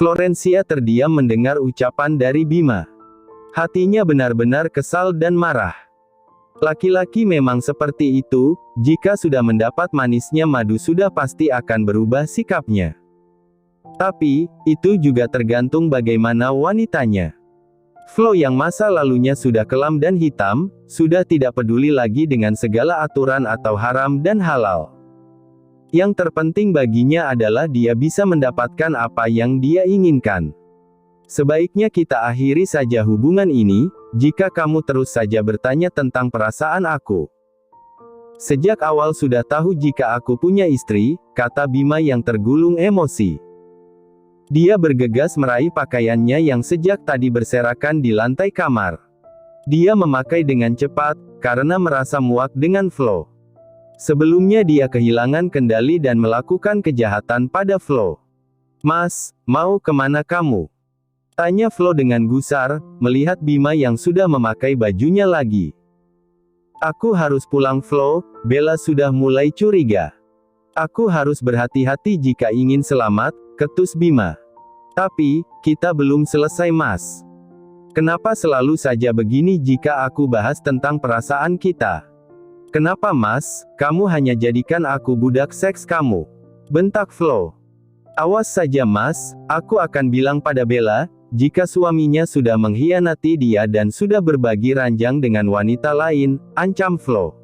Florencia terdiam mendengar ucapan dari Bima. Hatinya benar-benar kesal dan marah. Laki-laki memang seperti itu, jika sudah mendapat manisnya madu sudah pasti akan berubah sikapnya. Tapi, itu juga tergantung bagaimana wanitanya. Flo yang masa lalunya sudah kelam dan hitam, sudah tidak peduli lagi dengan segala aturan atau haram dan halal. Yang terpenting baginya adalah dia bisa mendapatkan apa yang dia inginkan. Sebaiknya kita akhiri saja hubungan ini, jika kamu terus saja bertanya tentang perasaan aku. Sejak awal sudah tahu jika aku punya istri, kata Bima yang tergulung emosi. Dia bergegas meraih pakaiannya yang sejak tadi berserakan di lantai kamar. Dia memakai dengan cepat, karena merasa muak dengan Flo. Sebelumnya dia kehilangan kendali dan melakukan kejahatan pada Flo. "Mas, mau kemana kamu?" tanya Flo dengan gusar, melihat Bima yang sudah memakai bajunya lagi. "Aku harus pulang Flo," Bella sudah mulai curiga. "Aku harus berhati-hati jika ingin selamat," ketus Bima. "Tapi, kita belum selesai Mas. Kenapa selalu saja begini jika aku bahas tentang perasaan kita? Kenapa Mas, kamu hanya jadikan aku budak seks kamu?" bentak Flo. "Awas saja Mas, aku akan bilang pada Bella, jika suaminya sudah mengkhianati dia dan sudah berbagi ranjang dengan wanita lain," ancam Flo.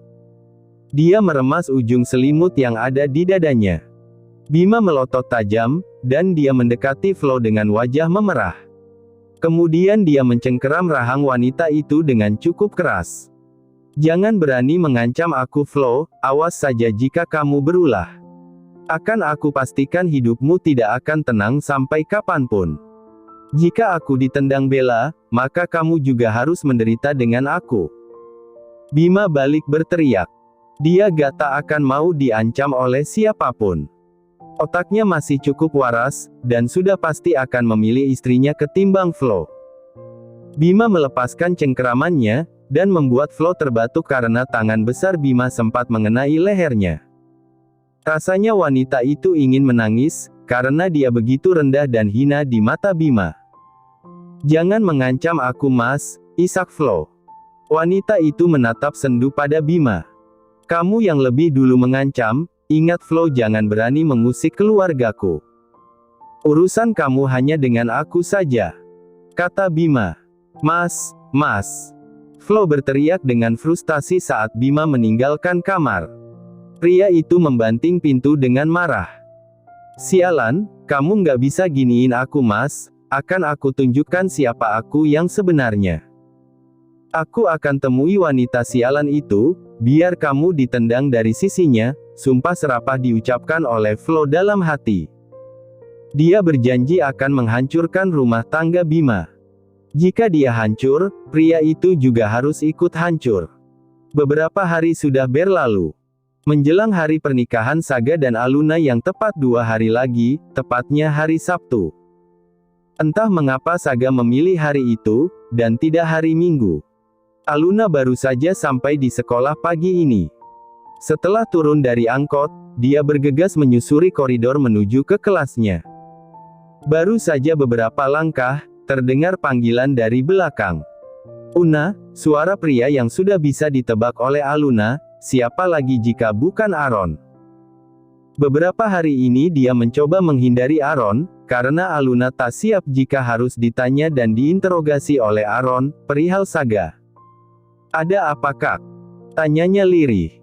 Dia meremas ujung selimut yang ada di dadanya. Bima melotot tajam, dan dia mendekati Flo dengan wajah memerah. Kemudian dia mencengkeram rahang wanita itu dengan cukup keras. "Jangan berani mengancam aku Flo, awas saja jika kamu berulah. Akan aku pastikan hidupmu tidak akan tenang sampai kapanpun. Jika aku ditendang Bella, maka kamu juga harus menderita dengan aku." Bima balik berteriak. Dia gak tak akan mau diancam oleh siapapun. Otaknya masih cukup waras, dan sudah pasti akan memilih istrinya ketimbang Flo. Bima melepaskan cengkeramannya, dan membuat Flo terbatuk karena tangan besar Bima sempat mengenai lehernya. Rasanya wanita itu ingin menangis, karena dia begitu rendah dan hina di mata Bima. "Jangan mengancam aku Mas," isak Flo. Wanita itu menatap sendu pada Bima. "Kamu yang lebih dulu mengancam, ingat Flo jangan berani mengusik keluargaku. Urusan kamu hanya dengan aku saja," kata Bima. "Mas, Mas." Flo berteriak dengan frustasi saat Bima meninggalkan kamar. Pria itu membanting pintu dengan marah. "Sialan, kamu nggak bisa giniin aku Mas, akan aku tunjukkan siapa aku yang sebenarnya. Aku akan temui wanita sialan itu, biar kamu ditendang dari sisinya," sumpah serapah diucapkan oleh Flo dalam hati. Dia berjanji akan menghancurkan rumah tangga Bima. Jika dia hancur, pria itu juga harus ikut hancur. Beberapa hari sudah berlalu. Menjelang hari pernikahan Saga dan Aluna yang tepat 2 hari lagi, tepatnya hari Sabtu. Entah mengapa Saga memilih hari itu, dan tidak hari Minggu. Aluna baru saja sampai di sekolah pagi ini. Setelah turun dari angkot, dia bergegas menyusuri koridor menuju ke kelasnya. Baru saja beberapa langkah, terdengar panggilan dari belakang. "Una," suara pria yang sudah bisa ditebak oleh Aluna, siapa lagi jika bukan Aaron. Beberapa hari ini dia mencoba menghindari Aaron, karena Aluna tak siap jika harus ditanya dan diinterogasi oleh Aaron, perihal Saga. "Ada apa Kak?" tanyanya lirih.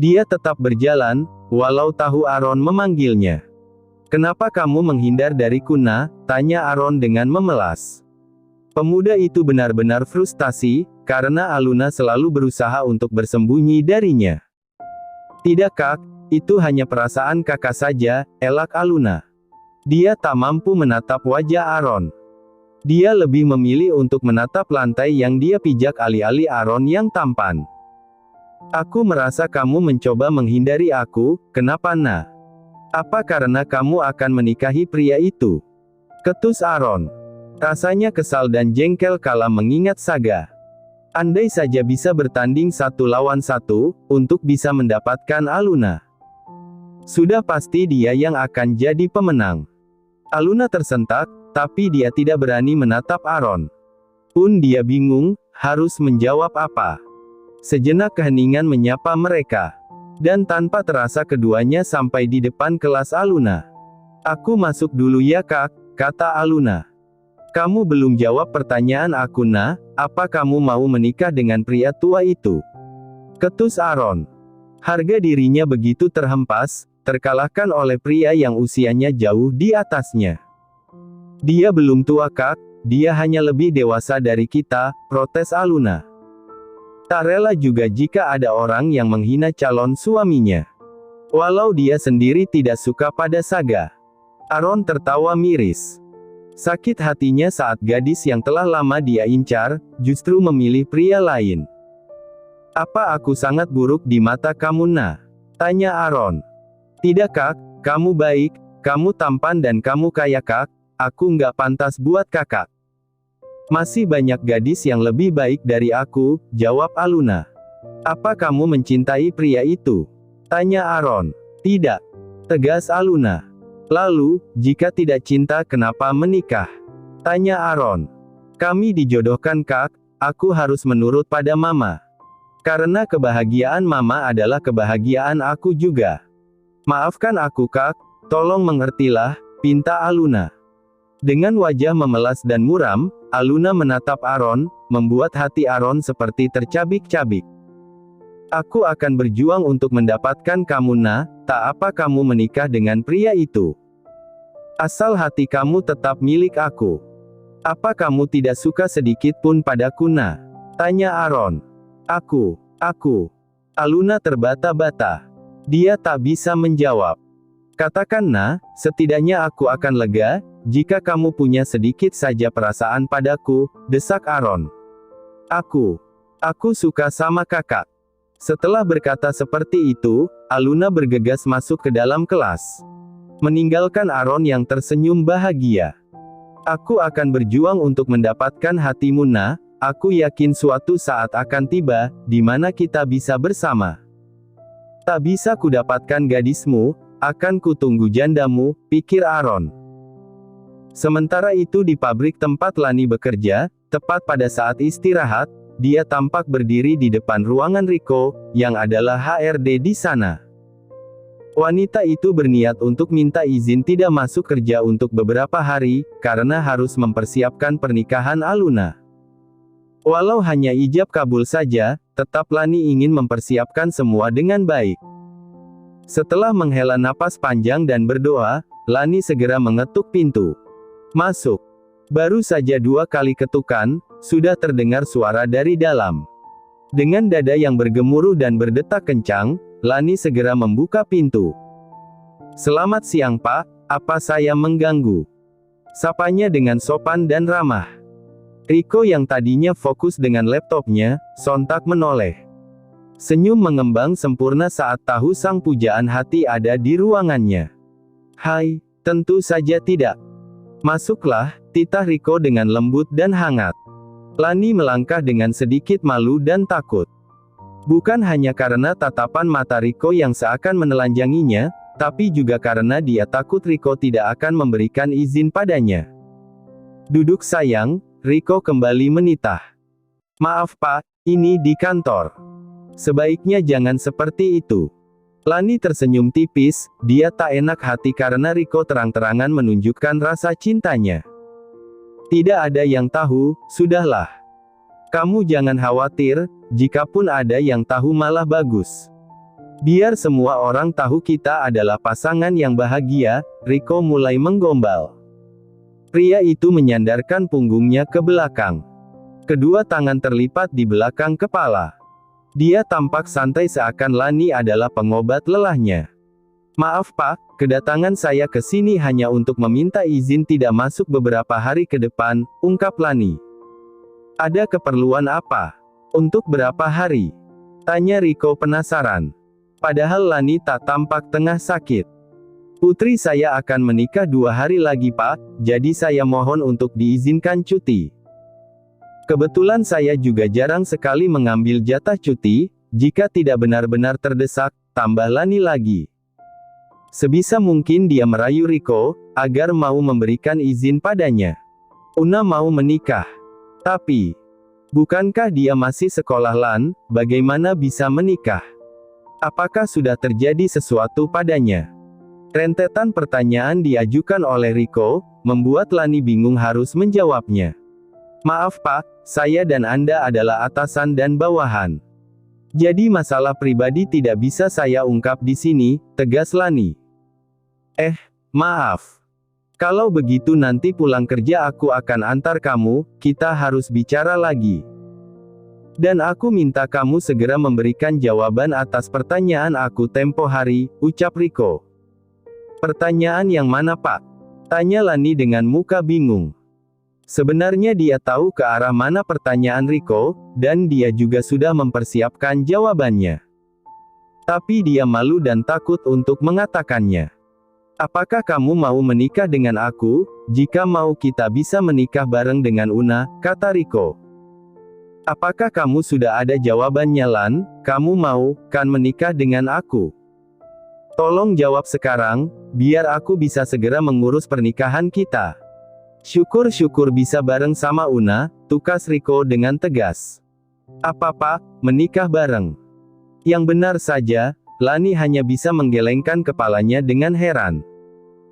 Dia tetap berjalan, walau tahu Aaron memanggilnya. "Kenapa kamu menghindar dariku Nah?" tanya Aaron dengan memelas. Pemuda itu benar-benar frustasi, karena Aluna selalu berusaha untuk bersembunyi darinya. "Tidak Kak, itu hanya perasaan kakak saja," elak Aluna. Dia tak mampu menatap wajah Aaron. Dia lebih memilih untuk menatap lantai yang dia pijak alih-alih Aaron yang tampan. "Aku merasa kamu mencoba menghindari aku, kenapa Nah? Apa karena kamu akan menikahi pria itu?" ketus Aaron. Rasanya kesal dan jengkel kala mengingat Saga. Andai saja bisa bertanding 1 lawan 1, untuk bisa mendapatkan Aluna. Sudah pasti dia yang akan jadi pemenang. Aluna tersentak, tapi dia tidak berani menatap Aaron. Pun dia bingung, harus menjawab apa. Sejenak keheningan menyapa mereka. Dan tanpa terasa keduanya sampai di depan kelas Aluna. Aku masuk dulu ya Kak, kata Aluna. Kamu belum jawab pertanyaan aku Nah, apa kamu mau menikah dengan pria tua itu? Ketus Aaron. Harga dirinya begitu terhempas, terkalahkan oleh pria yang usianya jauh di atasnya. Dia belum tua Kak, dia hanya lebih dewasa dari kita, protes Aluna. Tak rela juga jika ada orang yang menghina calon suaminya. Walau dia sendiri tidak suka pada Saga. Aaron tertawa miris. Sakit hatinya saat gadis yang telah lama dia incar, justru memilih pria lain. Apa aku sangat buruk di mata kamu Nah? Tanya Aaron. Tidak Kak, kamu baik, kamu tampan dan kamu kaya Kak, aku nggak pantas buat kakak. Masih banyak gadis yang lebih baik dari aku, jawab Aluna. Apa kamu mencintai pria itu? Tanya Aaron. Tidak. Tegas Aluna. Lalu, jika tidak cinta kenapa menikah? Tanya Aaron. Kami dijodohkan Kak, aku harus menurut pada Mama. Karena kebahagiaan Mama adalah kebahagiaan aku juga. Maafkan aku Kak, tolong mengertilah, pinta Aluna. Dengan wajah memelas dan muram, Aluna menatap Aaron, membuat hati Aaron seperti tercabik-cabik. Aku akan berjuang untuk mendapatkan kamu Nah, tak apa kamu menikah dengan pria itu. Asal hati kamu tetap milik aku. Apa kamu tidak suka sedikit pun padaku Nah? Tanya Aaron. Aku. Aluna terbata-bata. Dia tak bisa menjawab. Katakan Nah, setidaknya aku akan lega, jika kamu punya sedikit saja perasaan padaku, desak Aaron. Aku suka sama kakak. Setelah berkata seperti itu, Aluna bergegas masuk ke dalam kelas. Meninggalkan Aaron yang tersenyum bahagia. Aku akan berjuang untuk mendapatkan hatimu Nah, aku yakin suatu saat akan tiba, di mana kita bisa bersama. Tak bisa kudapatkan gadismu, akan kutunggu jandamu, pikir Aaron. Sementara itu di pabrik tempat Lani bekerja, tepat pada saat istirahat, dia tampak berdiri di depan ruangan Rico, yang adalah HRD di sana. Wanita itu berniat untuk minta izin tidak masuk kerja untuk beberapa hari, karena harus mempersiapkan pernikahan Aluna. Walau hanya ijab kabul saja, tetap Lani ingin mempersiapkan semua dengan baik. Setelah menghela napas panjang dan berdoa, Lani segera mengetuk pintu. Masuk. Baru saja 2 kali ketukan, sudah terdengar suara dari dalam. Dengan dada yang bergemuruh dan berdetak kencang, Lani segera membuka pintu. Selamat siang Pak, apa saya mengganggu? Sapanya dengan sopan dan ramah. Rico yang tadinya fokus dengan laptopnya, sontak menoleh. Senyum mengembang sempurna saat tahu sang pujaan hati ada di ruangannya. Hai, tentu saja tidak. Masuklah, titah Rico dengan lembut dan hangat. Lani melangkah dengan sedikit malu dan takut. Bukan hanya karena tatapan mata Rico yang seakan menelanjanginya, tapi juga karena dia takut Rico tidak akan memberikan izin padanya. Duduk sayang, Rico kembali menitah. Maaf Pak, ini di kantor. Sebaiknya jangan seperti itu. Lani tersenyum tipis, dia tak enak hati karena Rico terang-terangan menunjukkan rasa cintanya. Tidak ada yang tahu, sudahlah. Kamu jangan khawatir, jikapun ada yang tahu malah bagus. Biar semua orang tahu kita adalah pasangan yang bahagia, Rico mulai menggombal. Pria itu menyandarkan punggungnya ke belakang. Kedua tangan terlipat di belakang kepala. Dia tampak santai seakan Lani adalah pengobat lelahnya. Maaf Pak, kedatangan saya ke sini hanya untuk meminta izin tidak masuk beberapa hari ke depan, ungkap Lani. Ada keperluan apa? Untuk berapa hari? Tanya Rico penasaran. Padahal Lani tak tampak tengah sakit. Putri saya akan menikah 2 hari lagi Pak, jadi saya mohon untuk diizinkan cuti. Kebetulan saya juga jarang sekali mengambil jatah cuti, jika tidak benar-benar terdesak, tambah Lani lagi. Sebisa mungkin dia merayu Riko, agar mau memberikan izin padanya. Una mau menikah. Tapi, bukankah dia masih sekolah Lan, bagaimana bisa menikah? Apakah sudah terjadi sesuatu padanya? Rentetan pertanyaan diajukan oleh Riko, membuat Lani bingung harus menjawabnya. Maaf Pak, saya dan Anda adalah atasan dan bawahan. Jadi masalah pribadi tidak bisa saya ungkap di sini, tegas Lani. Maaf. Kalau begitu nanti pulang kerja aku akan antar kamu, kita harus bicara lagi. Dan aku minta kamu segera memberikan jawaban atas pertanyaan aku tempo hari, ucap Riko. Pertanyaan yang mana Pak? Tanya Lani dengan muka bingung. Sebenarnya dia tahu ke arah mana pertanyaan Riko, dan dia juga sudah mempersiapkan jawabannya. Tapi dia malu dan takut untuk mengatakannya. Apakah kamu mau menikah dengan aku? Jika mau kita bisa menikah bareng dengan Una, kata Riko. Apakah kamu sudah ada jawabannya Lan? Kamu mau, kan menikah dengan aku? Tolong jawab sekarang, biar aku bisa segera mengurus pernikahan kita. Syukur-syukur bisa bareng sama Una, tukas Riko dengan tegas. Apa Pak, menikah bareng? Yang benar saja, Lani hanya bisa menggelengkan kepalanya dengan heran.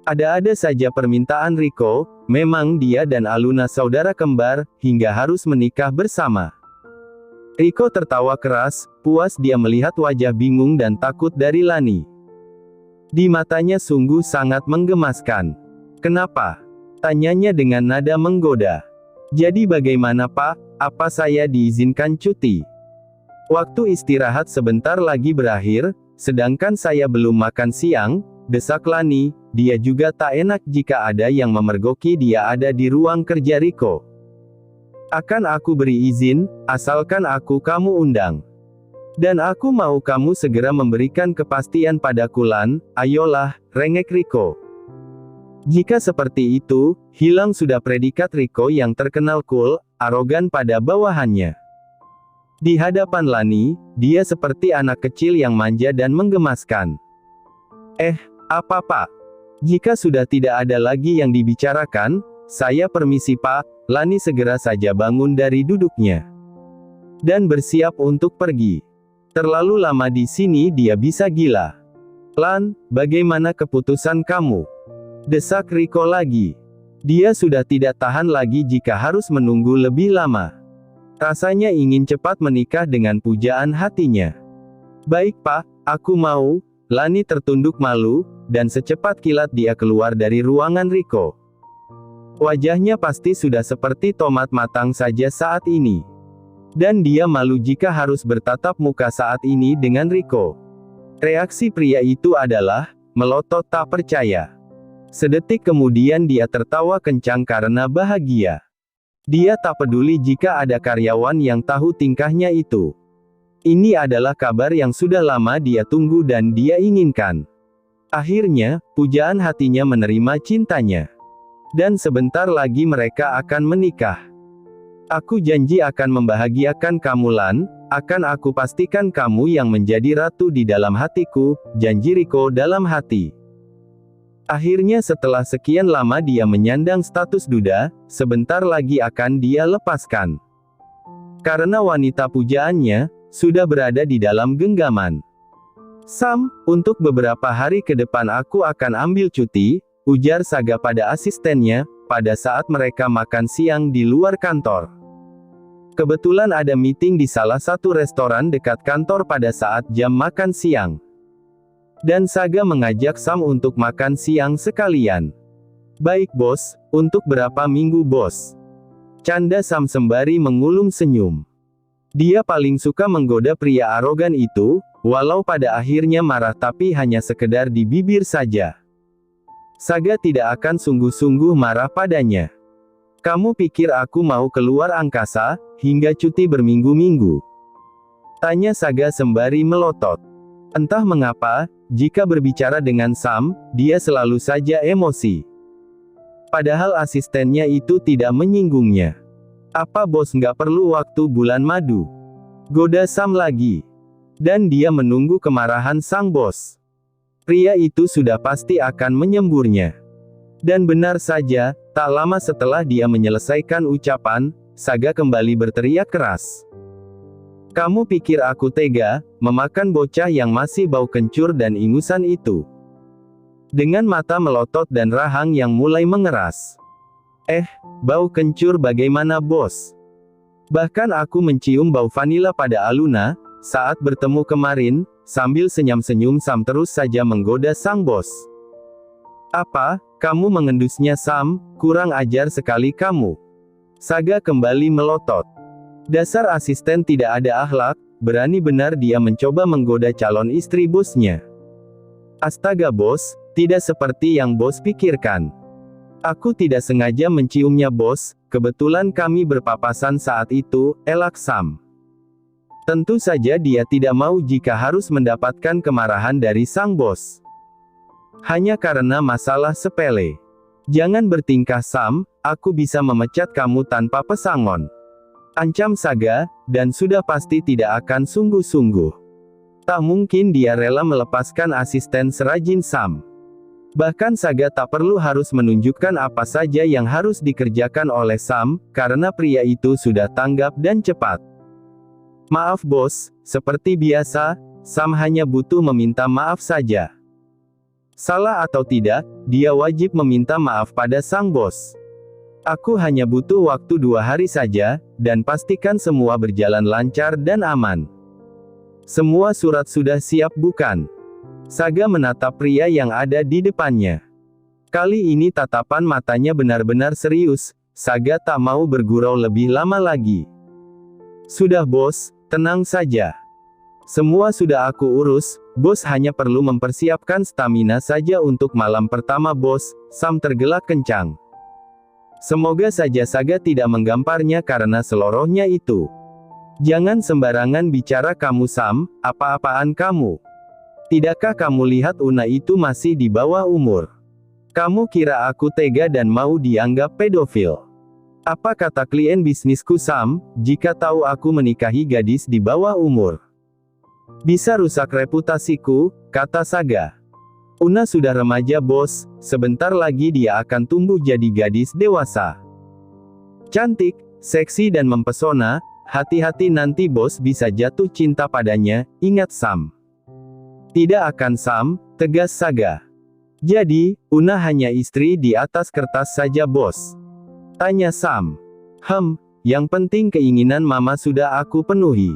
Ada-ada saja permintaan Riko, memang dia dan Aluna saudara kembar, hingga harus menikah bersama. Riko tertawa keras, puas dia melihat wajah bingung dan takut dari Lani. Di matanya sungguh sangat menggemaskan. Kenapa? Tanyanya dengan nada menggoda. Jadi bagaimana Pak, apa saya diizinkan cuti? Waktu istirahat sebentar lagi berakhir, sedangkan saya belum makan siang, desak Lani. Dia juga tak enak jika ada yang memergoki dia ada di ruang kerja Riko. Akan aku beri izin, asalkan kamu undang. Dan aku mau kamu segera memberikan kepastian padaku Lan, ayolah, rengek Riko. Jika seperti itu, hilang sudah predikat Riko yang terkenal cool, arogan pada bawahannya. Di hadapan Lani, dia seperti anak kecil yang manja dan menggemaskan. Apa Pak? Jika sudah tidak ada lagi yang dibicarakan, saya permisi Pak. Lani segera saja bangun dari duduknya. Dan bersiap untuk pergi. Terlalu lama di sini dia bisa gila. Lan, bagaimana keputusan kamu? Desak Riko lagi. Dia sudah tidak tahan lagi jika harus menunggu lebih lama. Rasanya ingin cepat menikah dengan pujaan hatinya. Baik Pak, aku mau. Lani tertunduk malu, dan secepat kilat dia keluar dari ruangan Riko. Wajahnya pasti sudah seperti tomat matang saja saat ini. Dan dia malu jika harus bertatap muka saat ini dengan Riko. Reaksi pria itu adalah, melotot tak percaya. Sedetik kemudian dia tertawa kencang karena bahagia. Dia tak peduli jika ada karyawan yang tahu tingkahnya itu. Ini adalah kabar yang sudah lama dia tunggu dan dia inginkan. Akhirnya, pujaan hatinya menerima cintanya. Dan sebentar lagi mereka akan menikah. Aku janji akan membahagiakan kamu Lan, akan aku pastikan kamu yang menjadi ratu di dalam hatiku, janji Riko dalam hati. Akhirnya setelah sekian lama dia menyandang status duda, sebentar lagi akan dia lepaskan. Karena wanita pujaannya, sudah berada di dalam genggaman. Sam, untuk beberapa hari ke depan aku akan ambil cuti, ujar Saga pada asistennya, pada saat mereka makan siang di luar kantor. Kebetulan ada meeting di salah satu restoran dekat kantor pada saat jam makan siang. Dan Saga mengajak Sam untuk makan siang sekalian. Baik bos, untuk berapa minggu bos? Canda Sam sembari mengulum senyum. Dia paling suka menggoda pria arogan itu, walau pada akhirnya marah tapi hanya sekedar di bibir saja. Saga tidak akan sungguh-sungguh marah padanya. Kamu pikir aku mau keluar angkasa, hingga cuti berminggu-minggu? Tanya Saga sembari melotot. Entah mengapa, jika berbicara dengan Sam, dia selalu saja emosi. Padahal asistennya itu tidak menyinggungnya. Apa bos nggak perlu waktu bulan madu? Goda Sam lagi. Dan dia menunggu kemarahan sang bos. pria itu sudah pasti akan menyemburnya. Dan benar saja, tak lama setelah dia menyelesaikan ucapan, Saga kembali berteriak keras. Kamu pikir aku tega, memakan bocah yang masih bau kencur dan ingusan itu? Dengan mata melotot dan rahang yang mulai mengeras. Bau kencur bagaimana bos? Bahkan aku mencium bau vanila pada Aluna, saat bertemu kemarin. Sambil senyum-senyum Sam terus saja menggoda sang bos. Apa, kamu mengendusnya Sam? Kurang ajar sekali kamu. Saga kembali melotot. Dasar asisten tidak ada akhlak, berani benar dia mencoba menggoda calon istri bosnya. Astaga bos, tidak seperti yang bos pikirkan. Aku tidak sengaja menciumnya bos, kebetulan kami berpapasan saat itu, elak Sam. Tentu saja dia tidak mau jika harus mendapatkan kemarahan dari sang bos. Hanya karena masalah sepele. Jangan bertingkah Sam, aku bisa memecat kamu tanpa pesangon. Ancam Saga, dan sudah pasti tidak akan sungguh-sungguh. Tak mungkin dia rela melepaskan asisten serajin Sam. Bahkan Saga tak perlu harus menunjukkan apa saja yang harus dikerjakan oleh Sam, karena pria itu sudah tanggap dan cepat. Maaf bos, seperti biasa, Sam hanya butuh meminta maaf saja. Salah atau tidak, dia wajib meminta maaf pada sang bos. Aku hanya butuh waktu 2 hari saja, dan pastikan semua berjalan lancar dan aman. Semua surat sudah siap bukan? Saga menatap pria yang ada di depannya. Kali ini tatapan matanya benar-benar serius, Saga tak mau bergurau lebih lama lagi. Sudah bos, tenang saja. Semua sudah aku urus, bos hanya perlu mempersiapkan stamina saja untuk malam pertama bos. Sam tergelak kencang. Semoga saja Saga tidak menggamparnya karena selorohnya itu. Jangan sembarangan bicara kamu Sam, apa-apaan kamu? Tidakkah kamu lihat Una itu masih di bawah umur? Kamu kira aku tega dan mau dianggap pedofil? Apa kata klien bisnisku Sam, jika tahu aku menikahi gadis di bawah umur? Bisa rusak reputasiku, kata Saga. Una sudah remaja bos, sebentar lagi dia akan tumbuh jadi gadis dewasa. Cantik, seksi dan mempesona, hati-hati nanti bos bisa jatuh cinta padanya, ingat Sam. Tidak akan Sam, tegas Saga. Jadi, Una hanya istri di atas kertas saja bos. Tanya Sam. Yang penting keinginan mama sudah aku penuhi.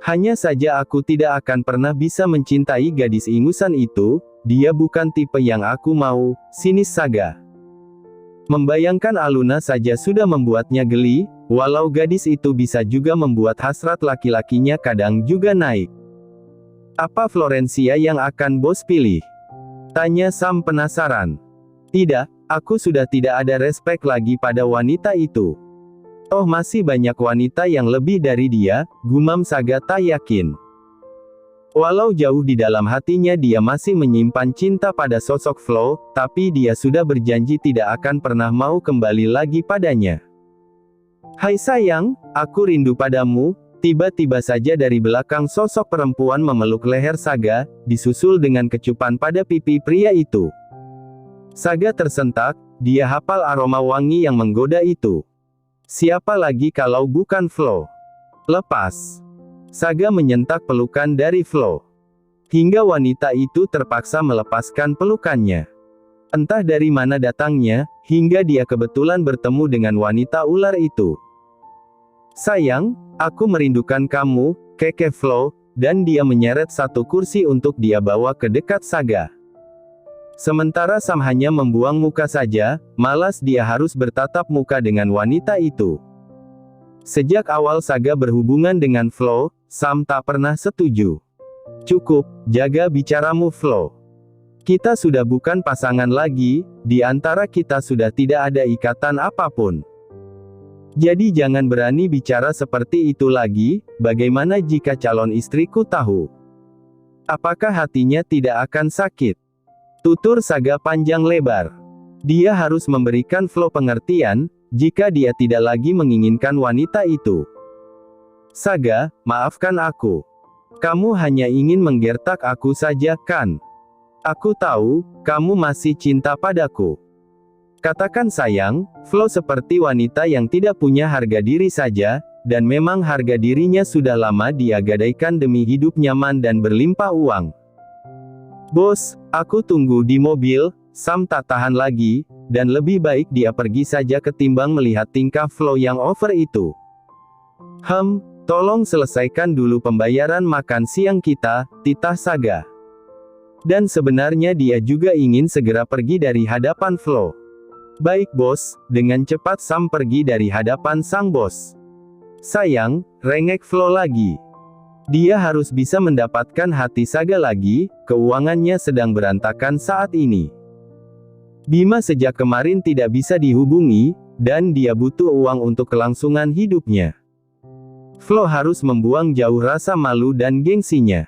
Hanya saja aku tidak akan pernah bisa mencintai gadis ingusan itu, dia bukan tipe yang aku mau, sinis Saga. Membayangkan Aluna saja sudah membuatnya geli, walau gadis itu bisa juga membuat hasrat laki-lakinya kadang juga naik. Apa Florencia yang akan bos pilih? Tanya Sam penasaran. Tidak, aku sudah tidak ada respek lagi pada wanita itu. Oh masih banyak wanita yang lebih dari dia, gumam Saga tak yakin. Walau jauh di dalam hatinya dia masih menyimpan cinta pada sosok Flo, tapi dia sudah berjanji tidak akan pernah mau kembali lagi padanya. Hai sayang, aku rindu padamu. Tiba-tiba saja dari belakang sosok perempuan memeluk leher Saga, disusul dengan kecupan pada pipi pria itu. Saga tersentak, dia hafal aroma wangi yang menggoda itu. Siapa lagi kalau bukan Flo? Lepas. Saga menyentak pelukan dari Flo. Hingga wanita itu terpaksa melepaskan pelukannya. Entah dari mana datangnya, hingga dia kebetulan bertemu dengan wanita ular itu. Sayang, aku merindukan kamu, keke Flo, dan dia menyeret satu kursi untuk dia bawa ke dekat Saga. Sementara Sam hanya membuang muka saja, malas dia harus bertatap muka dengan wanita itu. Sejak awal Saga berhubungan dengan Flo, Sam tak pernah setuju. Cukup, jaga bicaramu Flo. Kita sudah bukan pasangan lagi, di antara kita sudah tidak ada ikatan apapun. Jadi jangan berani bicara seperti itu lagi, bagaimana jika calon istriku tahu? Apakah hatinya tidak akan sakit? Tutur Saga panjang lebar. Dia harus memberikan Flo pengertian, jika dia tidak lagi menginginkan wanita itu. Saga, maafkan aku. Kamu hanya ingin menggertak aku saja, kan? Aku tahu, kamu masih cinta padaku. Katakan sayang, Flo seperti wanita yang tidak punya harga diri saja, dan memang harga dirinya sudah lama dia gadaikan demi hidup nyaman dan berlimpah uang. Bos, aku tunggu di mobil. Sam tak tahan lagi, dan lebih baik dia pergi saja ketimbang melihat tingkah Flo yang over itu. Tolong selesaikan dulu pembayaran makan siang kita, titah Saga. Dan sebenarnya dia juga ingin segera pergi dari hadapan Flo. Baik bos, dengan cepat Sam pergi dari hadapan sang bos. Sayang, rengek Flo lagi. Dia harus bisa mendapatkan hati Saga lagi, keuangannya sedang berantakan saat ini. Bima sejak kemarin tidak bisa dihubungi, dan dia butuh uang untuk kelangsungan hidupnya. Flo harus membuang jauh rasa malu dan gengsinya.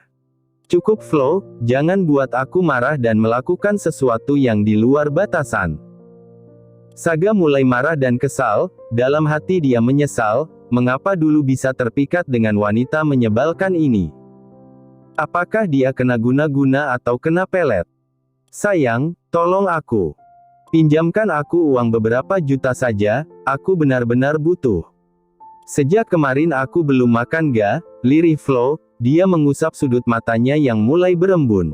Cukup Flo, jangan buat aku marah dan melakukan sesuatu yang di luar batasan. Saga mulai marah dan kesal, dalam hati dia menyesal, mengapa dulu bisa terpikat dengan wanita menyebalkan ini. Apakah dia kena guna-guna atau kena pelet? Sayang, tolong aku. Pinjamkan aku uang beberapa juta saja, aku benar-benar butuh. Sejak kemarin aku belum makan ga, lirih Flo, dia mengusap sudut matanya yang mulai berembun.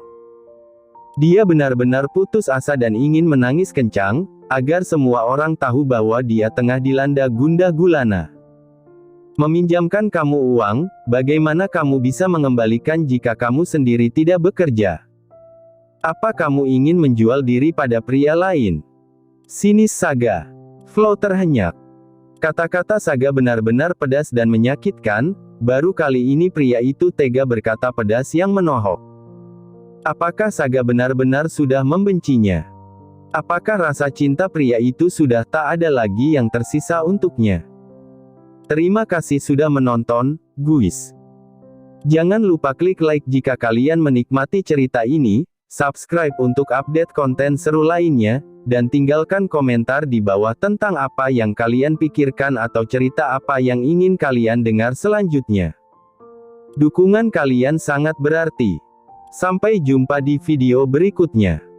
Dia benar-benar putus asa dan ingin menangis kencang, agar semua orang tahu bahwa dia tengah dilanda gundah gulana. Meminjamkan kamu uang, bagaimana kamu bisa mengembalikan jika kamu sendiri tidak bekerja? Apa kamu ingin menjual diri pada pria lain? Sinis Saga. Flo terhenyak. Kata-kata Saga benar-benar pedas dan menyakitkan, baru kali ini pria itu tega berkata pedas yang menohok. Apakah Saga benar-benar sudah membencinya? Apakah rasa cinta pria itu sudah tak ada lagi yang tersisa untuknya? Terima kasih sudah menonton, guys. Jangan lupa klik like jika kalian menikmati cerita ini, subscribe untuk update konten seru lainnya, dan tinggalkan komentar di bawah tentang apa yang kalian pikirkan atau cerita apa yang ingin kalian dengar selanjutnya. Dukungan kalian sangat berarti. Sampai jumpa di video berikutnya.